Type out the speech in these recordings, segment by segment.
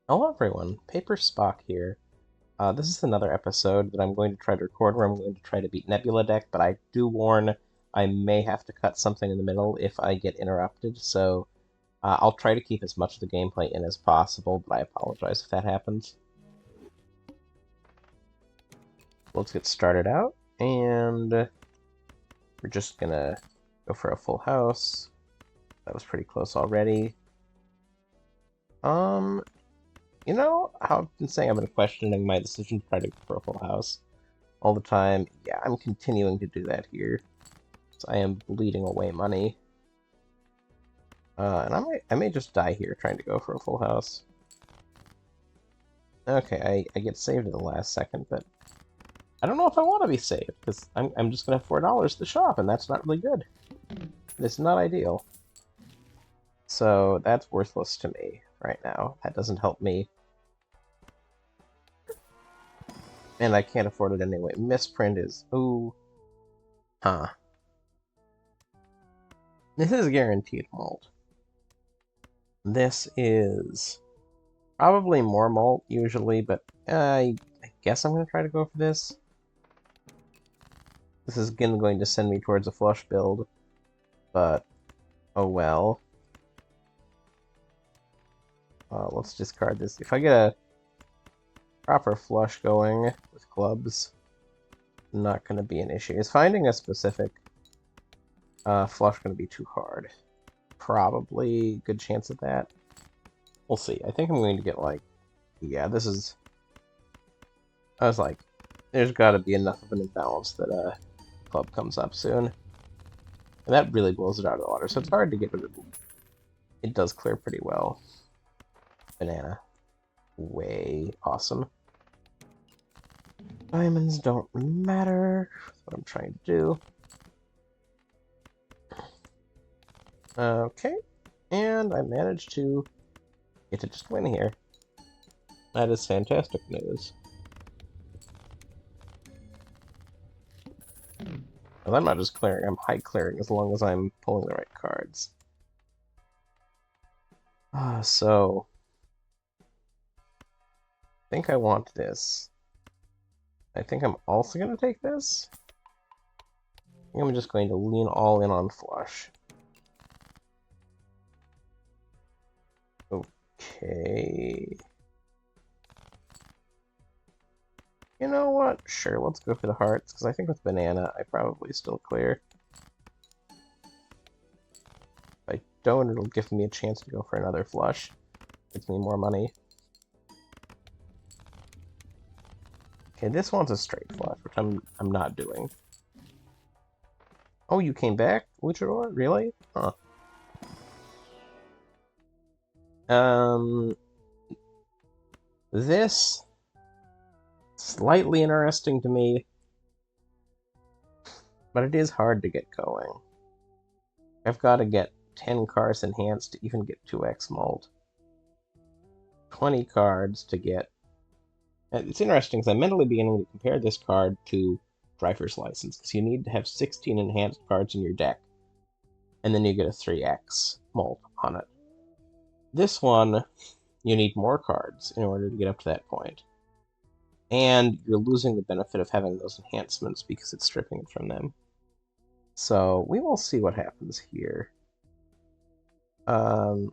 Hello everyone, PaperSpock here. This is another episode that I'm going to try to record where I'm going to try to beat Nebula deck, but I do warn I may have to cut something in the middle if I get interrupted, so I'll try to keep as much of the gameplay in as possible, but I apologize if that happens. Let's get started out, and we're just gonna go for a full house. That was pretty close already. Um, you know how I've been saying I've been questioning my decision to try to go for a full house all the time. Yeah, I'm continuing to do that here. So I am bleeding away money. And I may just die here trying to go for a full house. Okay, I get saved at the last second, but I don't know if I want to be saved, because I'm just going to have $4 to shop, and that's not really good. It's not ideal. So that's worthless to me right now. That doesn't help me. And I can't afford it anyway. Misprint is... Ooh. Huh. This is guaranteed malt. This is probably more malt usually, but I guess I'm going to try to go for this. This is again going to send me towards a flush build, but oh well. Let's discard this. If I get a proper flush going with clubs, not going to be an issue. Is finding a specific flush going to be too hard? Probably good chance of that. We'll see. I think I'm going to get like, yeah, this is... I was like, there's got to be enough of an imbalance that club comes up soon. And that really blows it out of the water, so it's hard to get rid of it. It does clear pretty well. Banana. Way awesome. Diamonds don't matter. That's what I'm trying to do. Okay. And I managed to get to just win here. That is fantastic news. Well, I'm not just clearing, I'm high clearing as long as I'm pulling the right cards. So... I think I want this. I think I'm also going to take this. I think I'm just going to lean all in on flush. Okay. You know what? Sure, let's go for the hearts, because I think with banana, I probably still clear. If I don't, it'll give me a chance to go for another flush. Gives me more money. Okay, this one's a straight flush, which I'm not doing. Oh, you came back, Luchador? Really? Huh. This slightly interesting to me, but it is hard to get going. I've got to get 10 cards enhanced to even get 2x malt. 20 cards to get... It's interesting because I'm mentally beginning to compare this card to Driver's License, because you need to have 16 enhanced cards in your deck, and then you get a 3x malt on it. This one, you need more cards in order to get up to that point. And you're losing the benefit of having those enhancements because it's stripping it from them. So we will see what happens here. But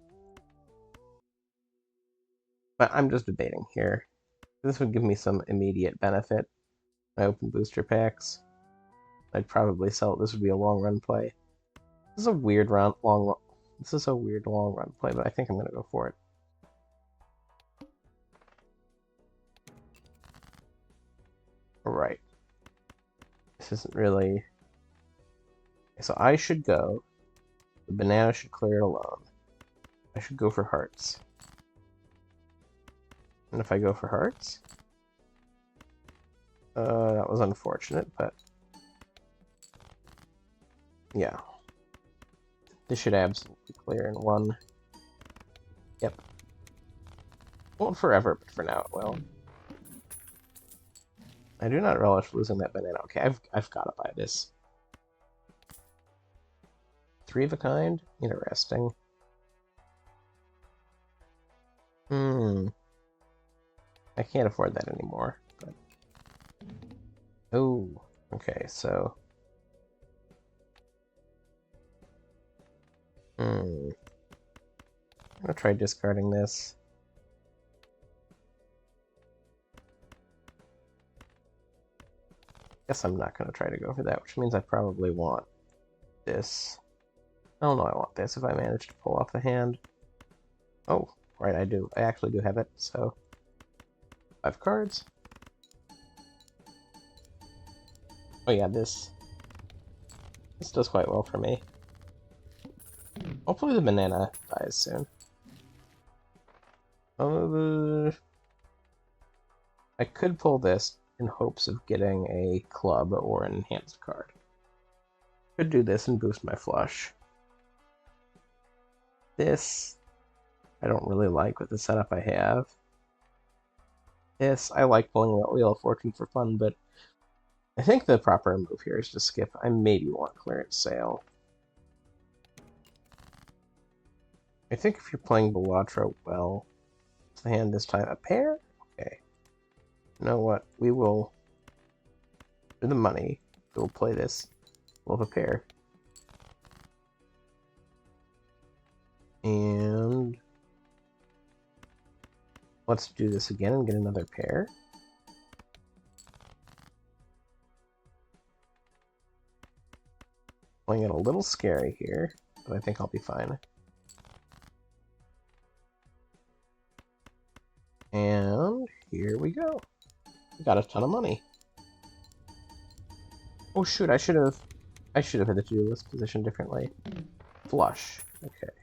I'm just debating here. This would give me some immediate benefit. I open booster packs. I'd probably sell it. This would be a long run play. This is a weird This is a weird long run play, but I think I'm gonna go for it. Alright. This isn't really... So I should go. The banana should clear it alone. I should go for hearts. And if I go for hearts... that was unfortunate, but... yeah. This should absolutely clear in one. Yep. Won't forever, but for now it will. I do not relish losing that banana. Okay, I've got to buy this. 3 of a kind? Interesting. I can't afford that anymore. But... oh, okay, so... I'm gonna try discarding this. Guess I'm not gonna try to go for that, which means I probably want this. Oh no, I want this if I manage to pull off the hand. Oh, right, I do. I actually do have it, so... 5 cards. Oh yeah, this does quite well for me. Hopefully the banana dies soon. I could pull this in hopes of getting a club or an enhanced card. Could do this and boost my flush. This, I don't really like with the setup I have. This, I like pulling that Wheel of Fortune for fun, but I think the proper move here is to skip. I maybe want clearance sale. I think if you're playing Balatro well, what's the hand this time? A pair? Okay. You know what? We will, for the money, we'll play this. We'll have a pair. And let's do this again and get another pair. Playing it a little scary here, but I think I'll be fine. And here we go. Got a ton of money. Oh shoot, I should have hit the to-do list position differently. Flush. Okay.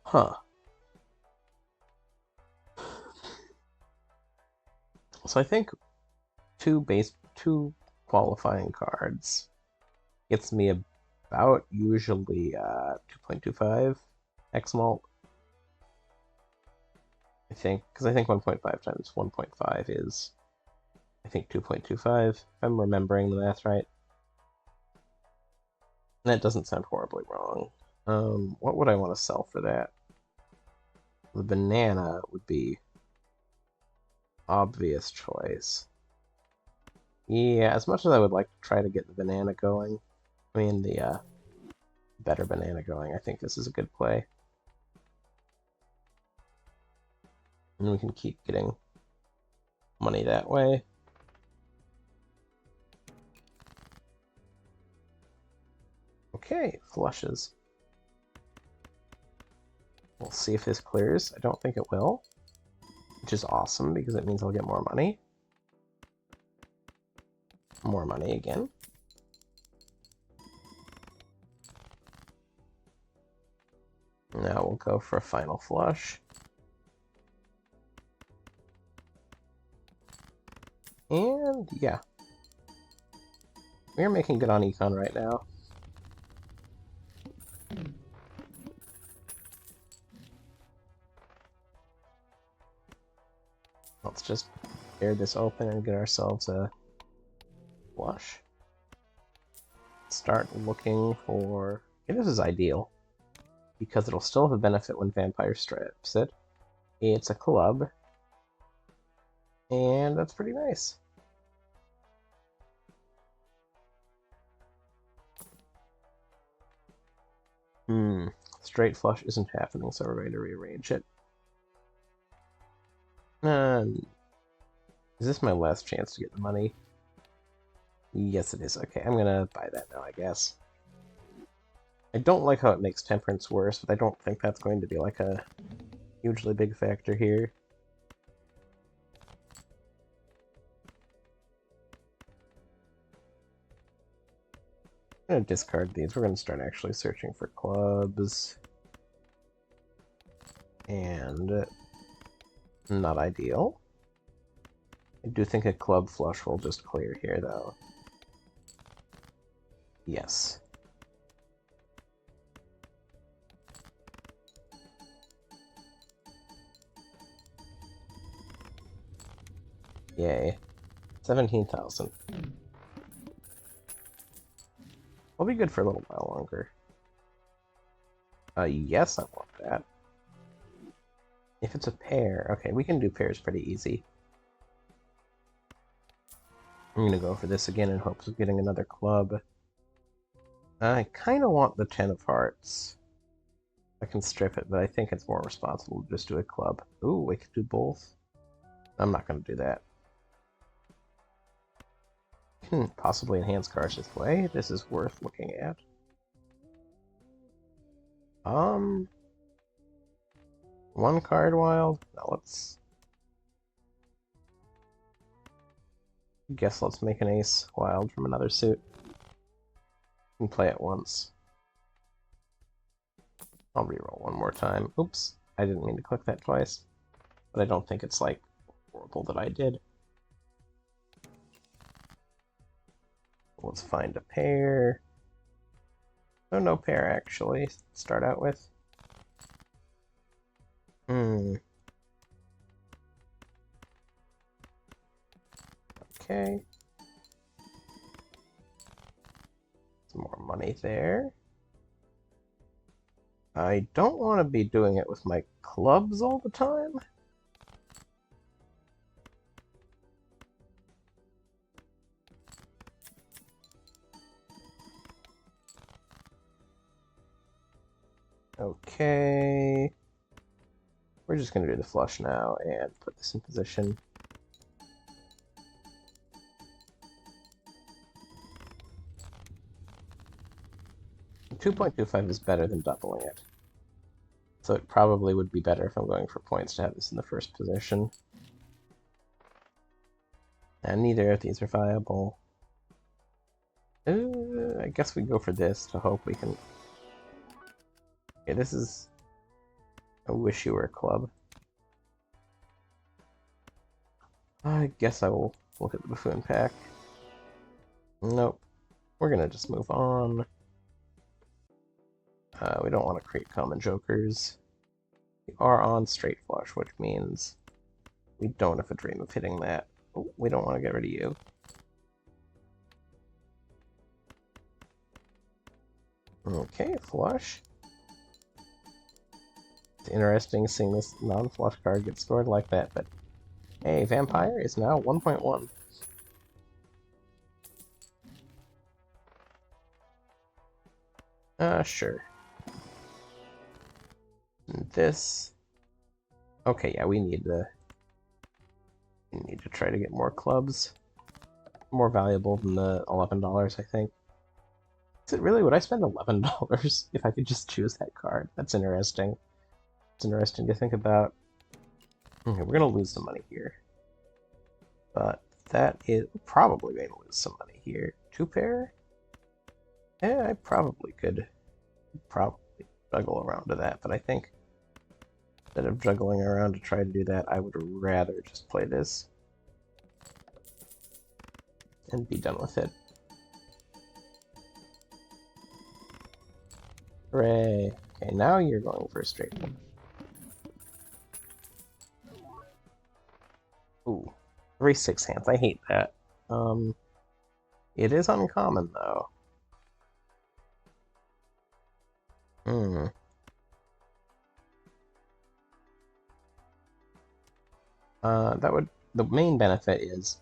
Huh. So I think two qualifying cards gets me about usually 2.25 X malt. I think, because I think 1.5 times 1.5 is, I think 2.25, if I'm remembering the math right. And that doesn't sound horribly wrong. What would I want to sell for that? The banana would be obvious choice. Yeah, as much as I would like to try to get the banana going, I mean the better banana going, I think this is a good play. And we can keep getting money that way. Okay, flushes. We'll see if this clears. I don't think it will, which is awesome because it means I'll get more money. More money again. Now we'll go for a final flush. And yeah, we're making good on econ right now. Let's just tear this open and get ourselves a flush. Start looking for... okay, this is ideal, because it'll still have a benefit when Vampire strips it. It's a club, and that's pretty nice. Straight flush isn't happening, so we're going to rearrange it. Is this my last chance to get the money? Yes, it is. Okay, I'm gonna buy that now, I guess. I don't like how it makes Temperance worse, but I don't think that's going to be like a hugely big factor here. I'm gonna discard these. We're gonna start actually searching for clubs. And not ideal. I do think a club flush will just clear here, though. Yes. Yay. 17,000. I'll be good for a little while longer. Yes, I want that. If it's a pair, okay, we can do pairs pretty easy. I'm gonna go for this again in hopes of getting another club. I kind of want the 10 of hearts. I can strip it, but I think it's more responsible to just do a club. Ooh, we could do both. I'm not gonna do that. Possibly enhance Karsh's play. This is worth looking at. One card wild. Now let's let's make an ace wild from another suit. And play it once. I'll reroll one more time. Oops, I didn't mean to click that twice. But I don't think it's, like, horrible that I did. Let's find a pair. Oh, no pair, actually, to start out with. Okay. Some more money there. I don't want to be doing it with my clubs all the time. Okay. We're just going to do the flush now and put this in position. 2.25 is better than doubling it. So it probably would be better if I'm going for points to have this in the first position. And neither of these are viable. I guess we go for this to hope we can... Okay, this is... I wish you were a club. I guess I will look at the buffoon pack. Nope. We're gonna just move on. We don't want to create common jokers. We are on straight flush, which means we don't have a dream of hitting that. Oh, we don't want to get rid of you. Okay, flush. It's interesting seeing this non-flush card get scored like that, but hey, Vampire is now 1.1. Sure. And this... Okay, yeah, we need to try to get more clubs. More valuable than the $11, I think. Is it really? Would I spend $11 if I could just choose that card? That's interesting. It's interesting to think about. Okay, we're gonna lose some money here. But that is probably going to lose some money here. Two pair? Yeah, I probably could juggle around to that, but I think instead of juggling around to try to do that, I would rather just play this and be done with it. Hooray! Okay, now you're going for a straight one. Ooh, 3/6 hands. I hate that. It is uncommon though. The main benefit is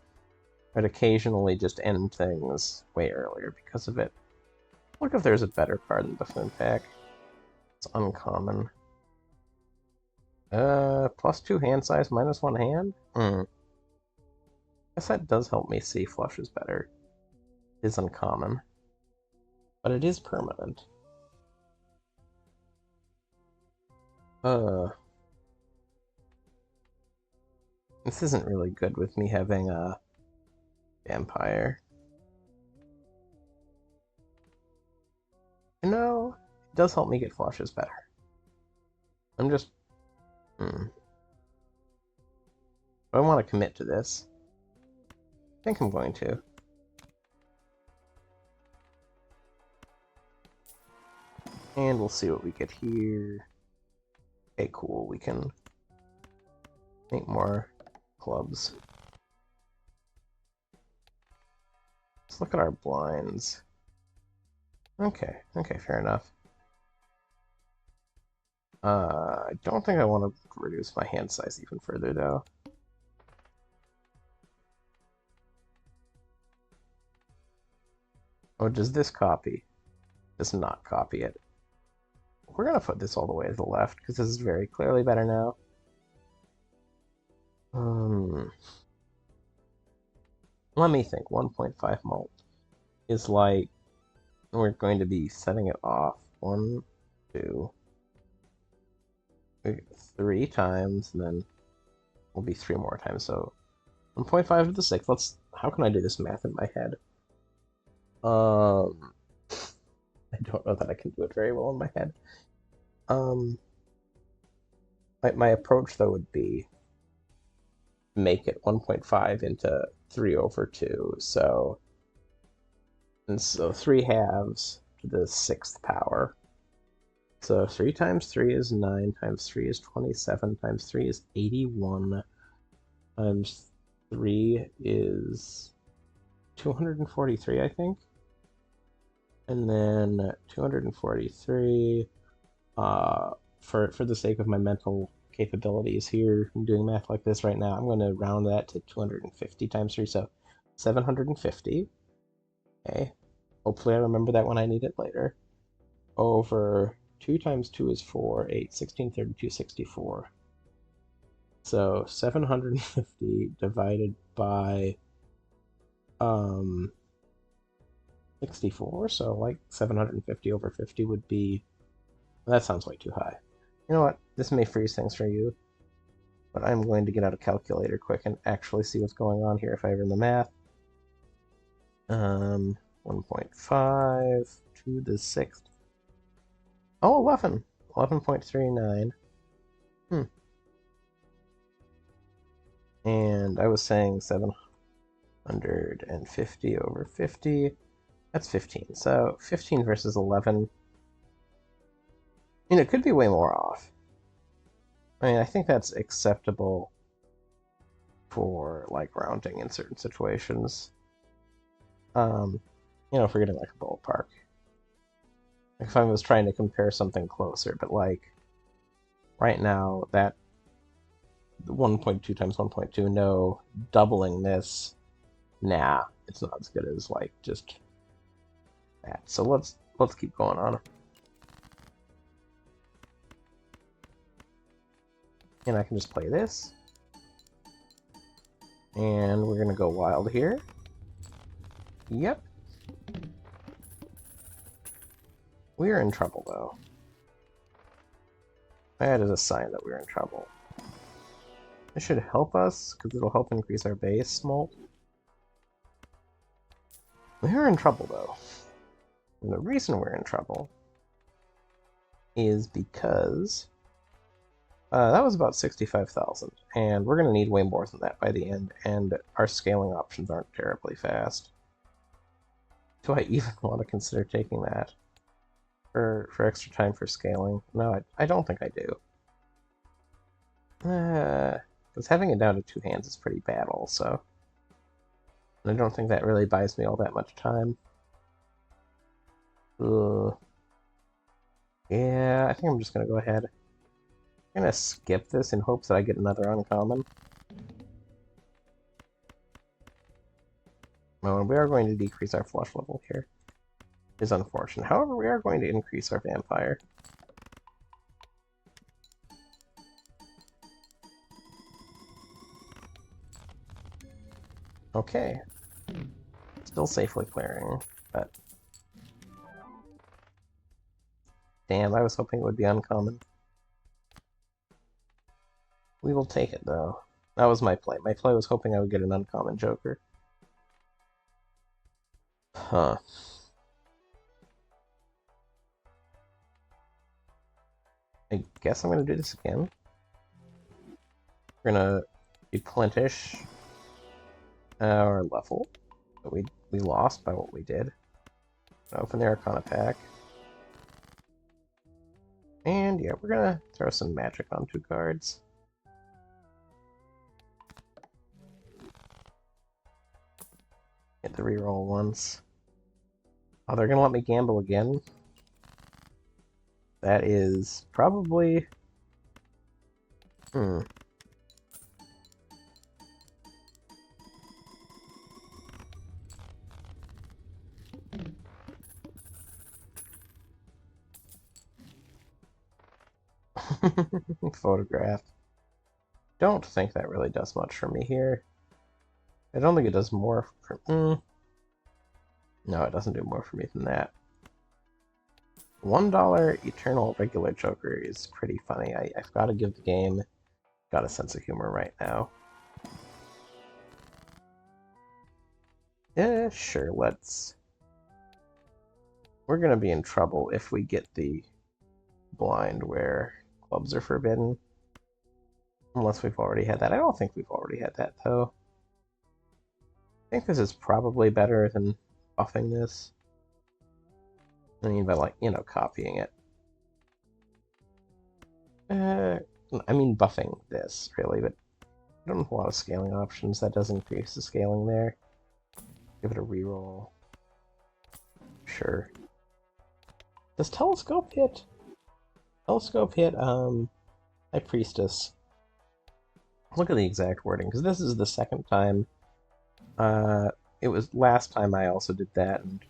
it occasionally just end things way earlier because of it. Look if there's a better card than Buffoon Pack. It's uncommon. +2 hand size, -1 hand? Guess that does help me see flushes better. It is uncommon. But it is permanent. This isn't really good with me having a vampire. You know, it does help me get flushes better. I'm just... Do I want to commit to this? I think I'm going to. And we'll see what we get here. Okay, cool. We can make more clubs. Let's look at our blinds. Okay, fair enough. I don't think I want to reduce my hand size even further, though. Oh, does this copy? Does not copy it. We're going to put this all the way to the left, because this is very clearly better now. Let me think. 1.5 mult is like, we're going to be setting it off 1, 2, 3 times, and then will be 3 more times. So 1.5 to the 6. How can I do this math in my head? I don't know that I can do it very well in my head. My approach though would be make it 1.5 into 3 over 2. So 3 halves to the 6th power. So 3 times 3 is 9, times 3 is 27, times 3 is 81, times 3 is 243, I think. And then 243, for the sake of my mental capabilities here, I'm doing math like this right now, I'm going to round that to 250 times 3, so 750. Okay. Hopefully I remember that when I need it later. Over 2 times 2 is 4, 8, 16, 32, 64. So 750 divided by 64, so like 750 over 50 would be... That sounds way too high. You know what? This may freeze things for you, but I'm going to get out a calculator quick and actually see what's going on here if I run the math. 1.5 to the 6th. Oh, 11. 11.39. And I was saying 750 over 50. That's 15. So 15 versus 11. It could be way more off. I mean, I think that's acceptable for, like, rounding in certain situations. If we're getting, like, a ballpark. Like, if I was trying to compare something closer, but, like, right now, that 1.2 times 1.2, no, doubling this, nah, it's not as good as, like, just that. So let's keep going on. And I can just play this. And we're going to go wild here. Yep. We're in trouble, though. That is a sign that we're in trouble. This should help us, because it'll help increase our base smolt. We're in trouble, though. And the reason we're in trouble is because that was about 65,000, and we're going to need way more than that by the end, and our scaling options aren't terribly fast. Do I even want to consider taking that for extra time for scaling? No, I don't think I do. Because having it down to 2 hands is pretty bad also. And I don't think that really buys me all that much time. Yeah, I think I'm just going to go ahead. I'm going to skip this in hopes that I get another uncommon. Oh, and we are going to decrease our flush level here. It is unfortunate. However, we are going to increase our vampire. Okay. Still safely clearing, but... Damn, I was hoping it would be uncommon. We will take it, though. That was my play. My play was hoping I would get an uncommon Joker. Huh. I guess I'm going to do this again. We're going to replenish our level that we lost by what we did. Open the Arcana pack. And yeah, we're going to throw some magic on 2 cards. Get the reroll once. Oh, they're going to let me gamble again? That is probably Hmm. Photograph. Don't think that really does much for me here. I don't think it does more for... No, it doesn't do more for me than that. $1 Eternal Regular Joker is pretty funny. I've got to give the game got a sense of humor right now. Yeah, sure, let's... We're gonna be in trouble if we get the blind where clubs are forbidden. Unless we've already had that. I don't think we've already had that, though. I think this is probably better than buffing this. I mean, by, like, you know, copying it. I mean buffing this, really, but I don't have a lot of scaling options. That does increase the scaling there. Give it a reroll. Sure. Does Telescope hit? Telescope hit, High Priestess. Look at the exact wording, because this is the second time. It was last time I also did that, and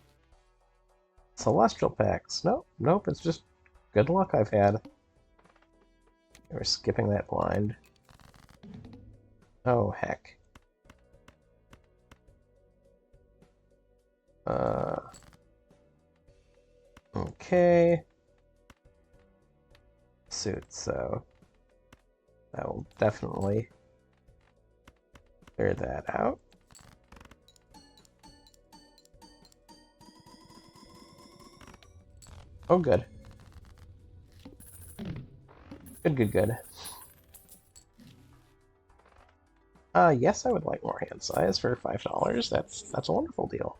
Celestial Packs. Nope, it's just good luck I've had. We're skipping that blind. Oh, heck. Okay. Suit, so that will definitely clear that out. Oh, good. Good. Yes, I would like more hand size for $5. That's a wonderful deal.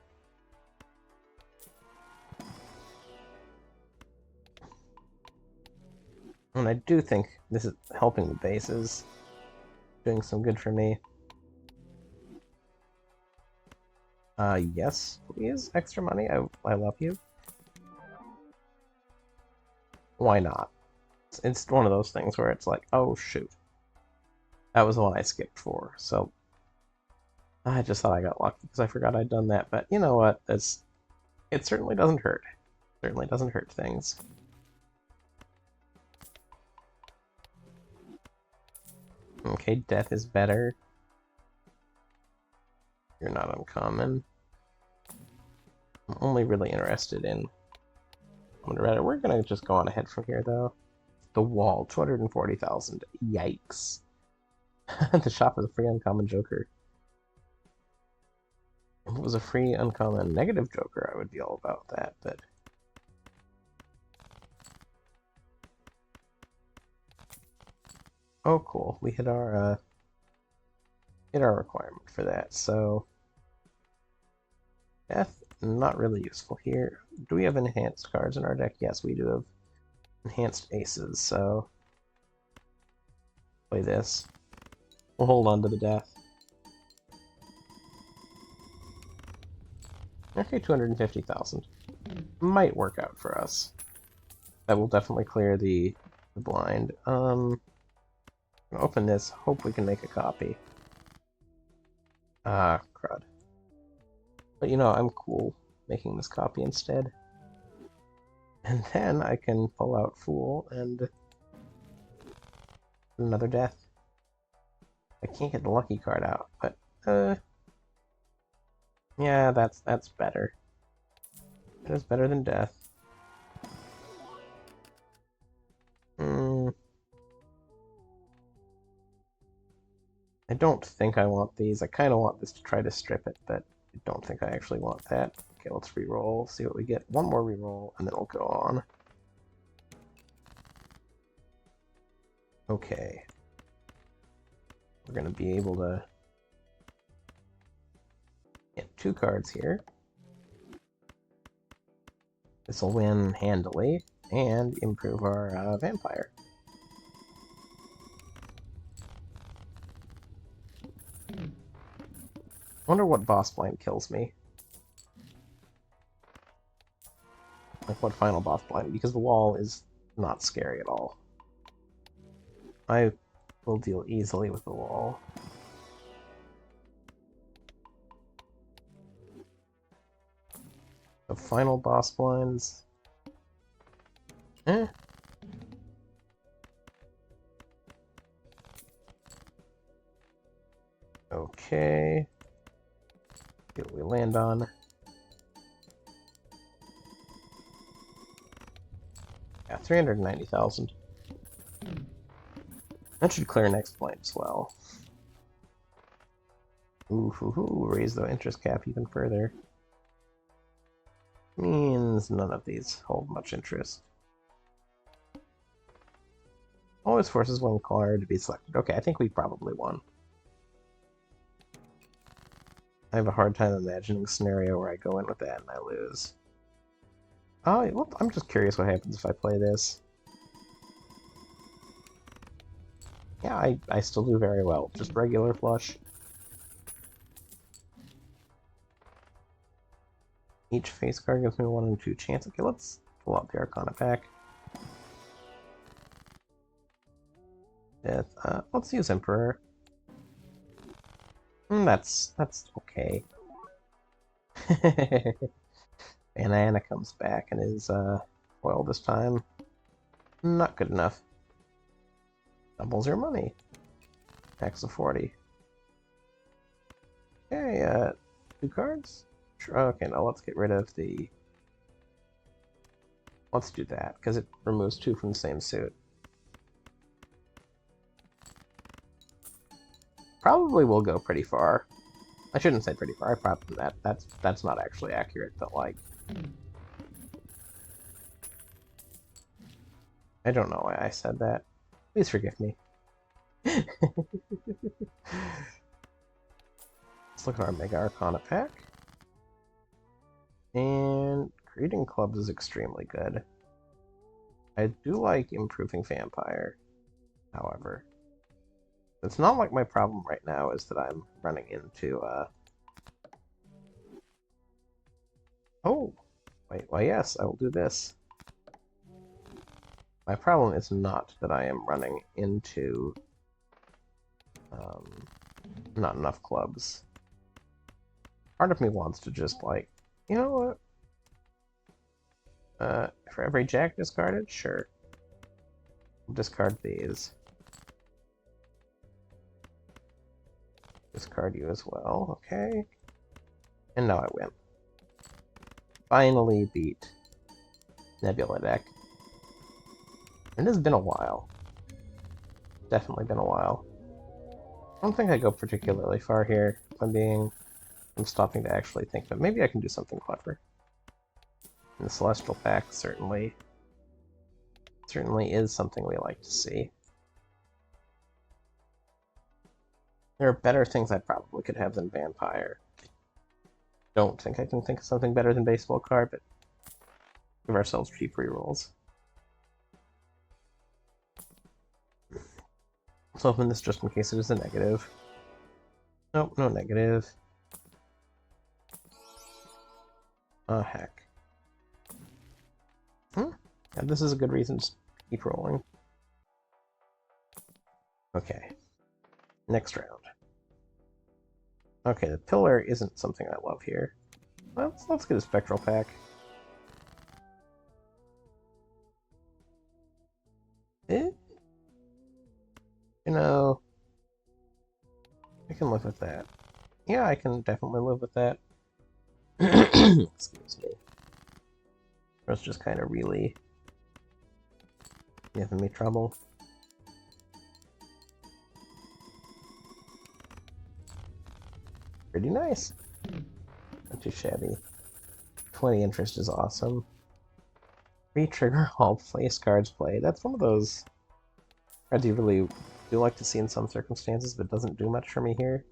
And I do think this is helping the bases, doing some good for me. Yes, please, extra money. I love you. Why not? It's one of those things where it's like, oh shoot, that was the one I skipped for. So I just thought I got lucky because I forgot I'd done that. But you know what? It certainly doesn't hurt. Certainly doesn't hurt things. Okay, death is better. You're not uncommon. I'm only really interested in Reddit. We're gonna just go on ahead from here, though. The wall, 240,000. Yikes. The shop is a free uncommon Joker. If it was a free uncommon negative Joker, I would be all about that, but... Oh, cool. We hit our requirement for that, so... Death, not really useful here. Do we have enhanced cards in our deck? Yes, we do have enhanced aces, so... Play this. We'll hold on to the death. Okay, 250,000. Might work out for us. That will definitely clear the blind. Open this, hope we can make a copy. Ah, crud. But you know, I'm cool making this copy instead. And then I can pull out Fool and another death. I can't get the lucky card out, but yeah, that's better. It is better than death. I don't think I want these. I kind of want this to try to strip it, but I don't think I actually want that. Okay, let's reroll, see what we get. One more reroll, and then we'll go on. Okay. We're going to be able to get 2 cards here. This will win handily and improve our vampire. I wonder what boss blind kills me. Like, what final boss blind? Because the wall is not scary at all. I We'll deal easily with the wall. The final boss blinds. Eh. Okay. See what we land on. Yeah, 390,000. That should clear next point as well. Ooh, raise the interest cap even further. Means none of these hold much interest. Always forces one card to be selected. Okay, I think we probably won. I have a hard time imagining a scenario where I go in with that and I lose. Oh, well, I'm just curious what happens if I play this. Yeah, I still do very well. Just regular flush. Each face card gives me 1 in 2 chance. Okay, let's pull out the Arcana pack. Death. Let's use Emperor. That's okay. Banana comes back and is foil this time. Not good enough. Doubles your money. Tax of 40. Okay, 2 cards? Sure. Okay, now let's get rid of the... Let's do that, because it removes 2 from the same suit. Probably will go pretty far. I shouldn't say pretty far, I probably that's not actually accurate, but like... I don't know why I said that. Please forgive me. Let's look at our Mega Arcana pack. And creating clubs is extremely good. I do like improving Vampire, however. It's not like my problem right now is that I'm running into, Oh! Wait, why yes, I will do this. My problem is not that I am running into, not enough clubs. Part of me wants to just, like, you know what? For every Jack discarded? Sure. I'll discard these. Discard you as well, okay. And now I win. Finally beat Nebula deck. It has been a while. Definitely been a while. I don't think I go particularly far here, if I'm stopping to actually think, but maybe I can do something clever. And the Celestial pack certainly is something we like to see. There are better things I probably could have than Vampire. Don't think I can think of something better than Baseball card, but give ourselves cheap rerolls. Let's open this just in case it is a negative. Nope, no negative. Oh, heck. Yeah, this is a good reason to keep rolling. Okay. Next round. Okay, the pillar isn't something I love here. Let's get a Spectral pack. You know, I can live with that. Yeah, I can definitely live with that. Excuse me. It's just kind of really giving me trouble. Pretty nice. Not too shabby. 20 interest is awesome. Re-trigger all place cards played. That's one of those cards you really do like to see in some circumstances, but doesn't do much for me here.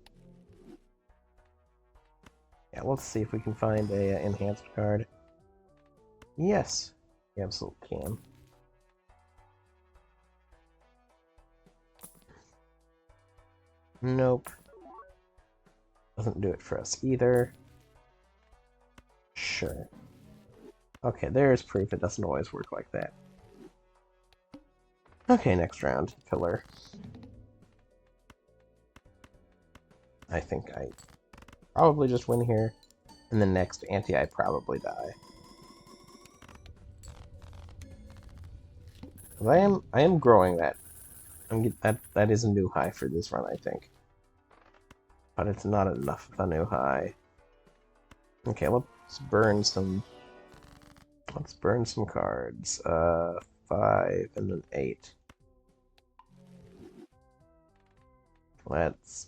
Yeah, let's see if we can find a enhanced card. Yes, you absolutely can. Nope. Doesn't do it for us either. Sure. Okay, there's proof it doesn't always work like that. Okay, next round. Pillar. I think I probably just win here. And the next ante, I probably die. But I am growing that. That is a new high for this run, I think. But it's not enough of a new high. Okay, let's burn some. Let's burn some cards. 5 and an 8. Let's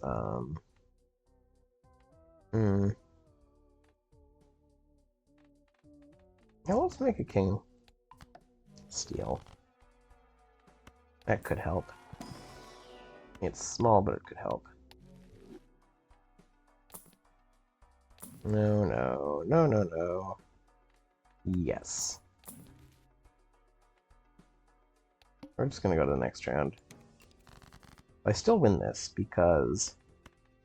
Yeah, let's make a king steal. That could help. It's small, but it could help. No, no, no, no, no. Yes. We're just gonna go to the next round. I still win this because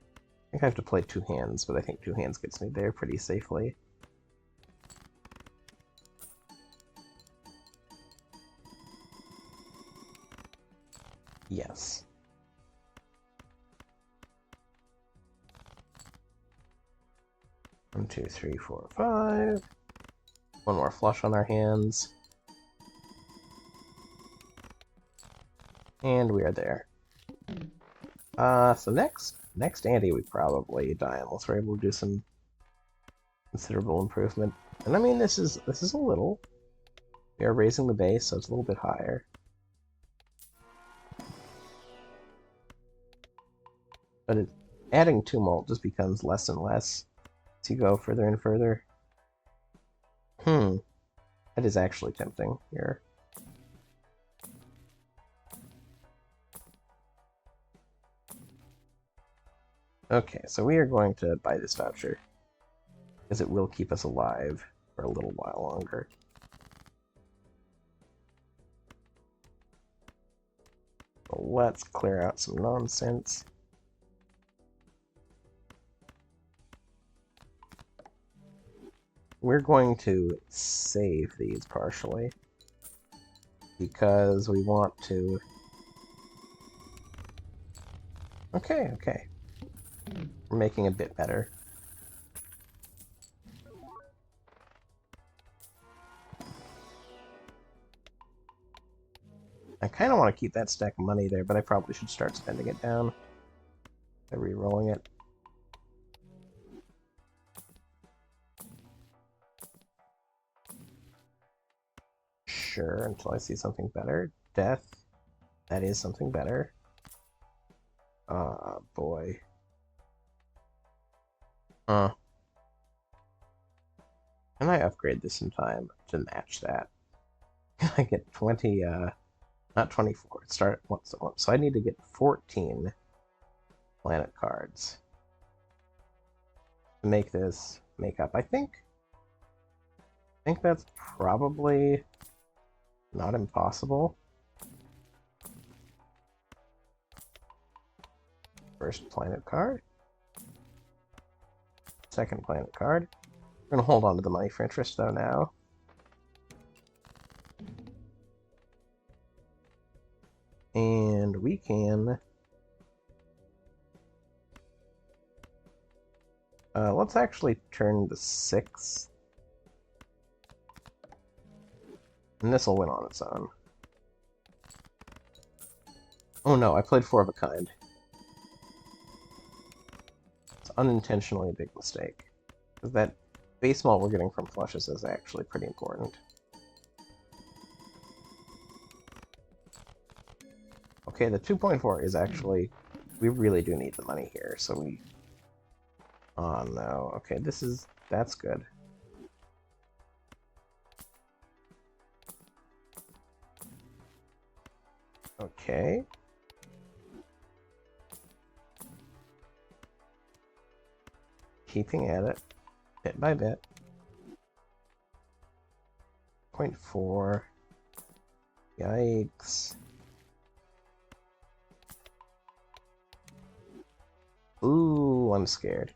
I think I have to play 2 hands, but I think 2 hands gets me there pretty safely. Yes. One, two, three, four, 5. One more flush on our hands. And we are there. So next ante we probably die unless we're able to do some considerable improvement. And I mean this is a little. We are raising the base, so it's a little bit higher. But adding tumult just becomes less and less as you go further and further. That is actually tempting here. Okay, so we are going to buy this voucher, because it will keep us alive for a little while longer. So let's clear out some nonsense. We're going to save these partially, because we want to... Okay. We're making a bit better. I kind of want to keep that stack of money there, but I probably should start spending it down by re-rolling it. Sure, until I see something better. Death. That is something better. Ah, boy. Can I upgrade this in time to match that? I get 20, not 24. Start at once at once. So I need to get 14 planet cards to make this make up. I think that's probably not impossible. First planet card. Second planet card. We're going to hold on to the money for interest, though, now. And we can... let's actually turn the 6. And this will win on its own. Oh no, I played 4 of a kind. It's unintentionally a big mistake. Because that base malt we're getting from flushes is actually pretty important. Okay, the 2.4 is actually... We really do need the money here, so we... Oh no, okay, that's good. Okay. Keeping at it, bit by bit. 0.4. Yikes. Ooh, I'm scared.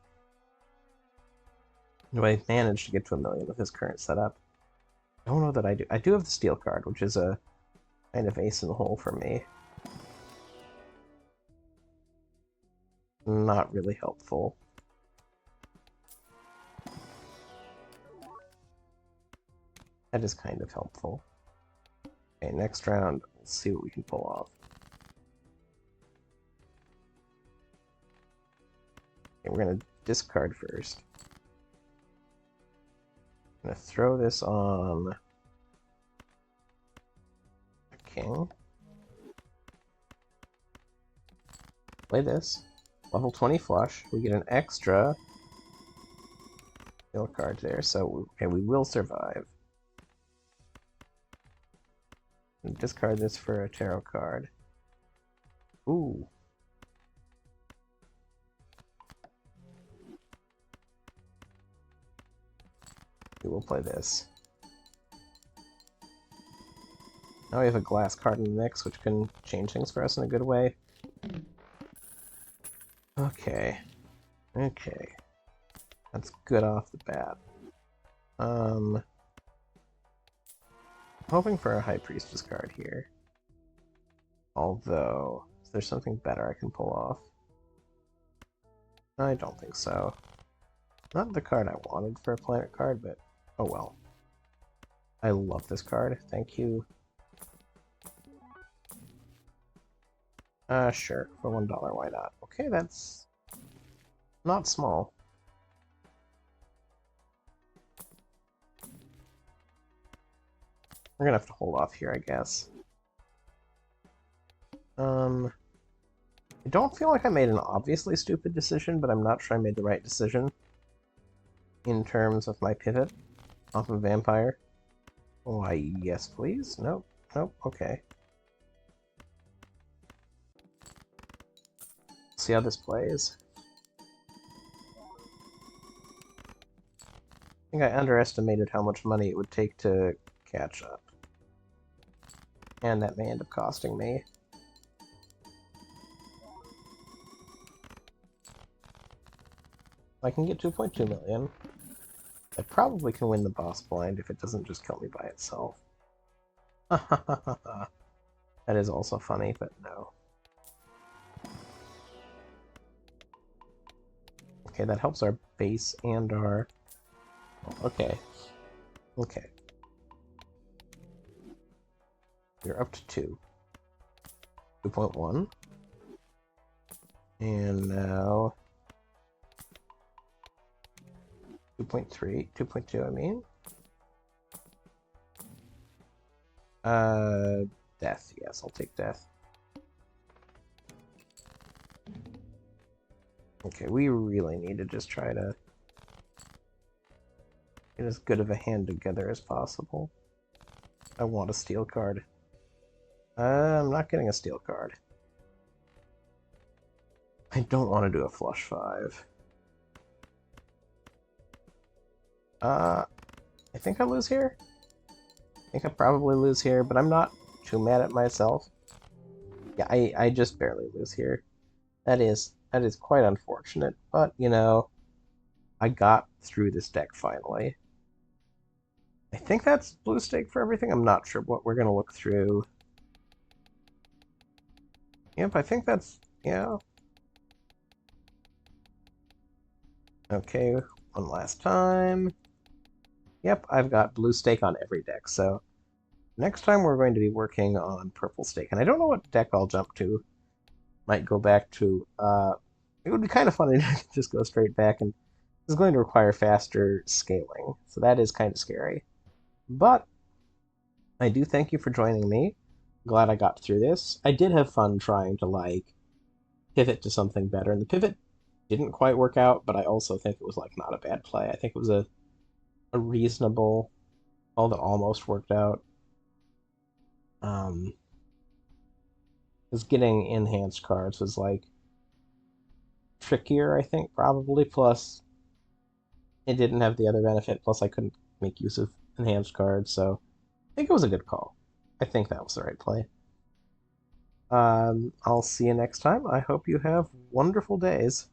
Do I manage to get to 1 million with his current setup? I don't know that I do. I do have the steel card, which is a kind of ace in the hole for me. not really helpful. That is kind of helpful. Okay, next round, let's see what we can pull off. Okay, we're gonna discard first. I'm gonna throw this on a king. Play this. Level 20 flush. We get an extra skill card there, so okay, we will survive. And discard this for a tarot card. Ooh. We will play this. Now we have a glass card in the mix, which can change things for us in a good way. Okay. Okay. That's good off the bat. Hoping for a High Priestess card here. Although, is there something better I can pull off? I don't think so. Not the card I wanted for a planet card, but oh well. I love this card. Thank you. Sure. For $1, why not? Okay, that's not small. We're gonna have to hold off here, I guess. I don't feel like I made an obviously stupid decision, but I'm not sure I made the right decision in terms of my pivot off of Vampire. Why, yes, please? Nope. Nope. Okay. See how this plays. I think I underestimated how much money it would take to catch up. And that may end up costing me. I can get 2.2 million. I probably can win the boss blind if it doesn't just kill me by itself. That is also funny, but no. Okay, that helps our base and our... Okay. Okay. We're up to 2. 2.1. And now... 2.3. 2.2, I mean. Death. Yes, I'll take death. Okay, we really need to just try to get as good of a hand together as possible. I want a steel card. I'm not getting a steel card. I don't want to do a flush 5. I think I lose here? I think I probably lose here, but I'm not too mad at myself. Yeah, I just barely lose here. That is quite unfortunate, but, you know, I got through this deck finally. I think that's blue stake for everything. I'm not sure what we're going to look through. Yep, I think that's, yeah. Okay, one last time. Yep, I've got blue stake on every deck, so next time we're going to be working on purple stake. And I don't know what deck I'll jump to. Might go back to, it would be kind of funny to just go straight back, and it's going to require faster scaling, so that is kind of scary. But I do thank you for joining me. Glad I got through this. I did have fun trying to, like, pivot to something better, and the pivot didn't quite work out, but I also think it was, like, not a bad play. I think it was a reasonable, all that almost worked out. Because getting enhanced cards was, like, trickier, I think, probably, plus it didn't have the other benefit, plus I couldn't make use of enhanced cards, so I think it was a good call. I think that was the right play. I'll see you next time. I hope you have wonderful days.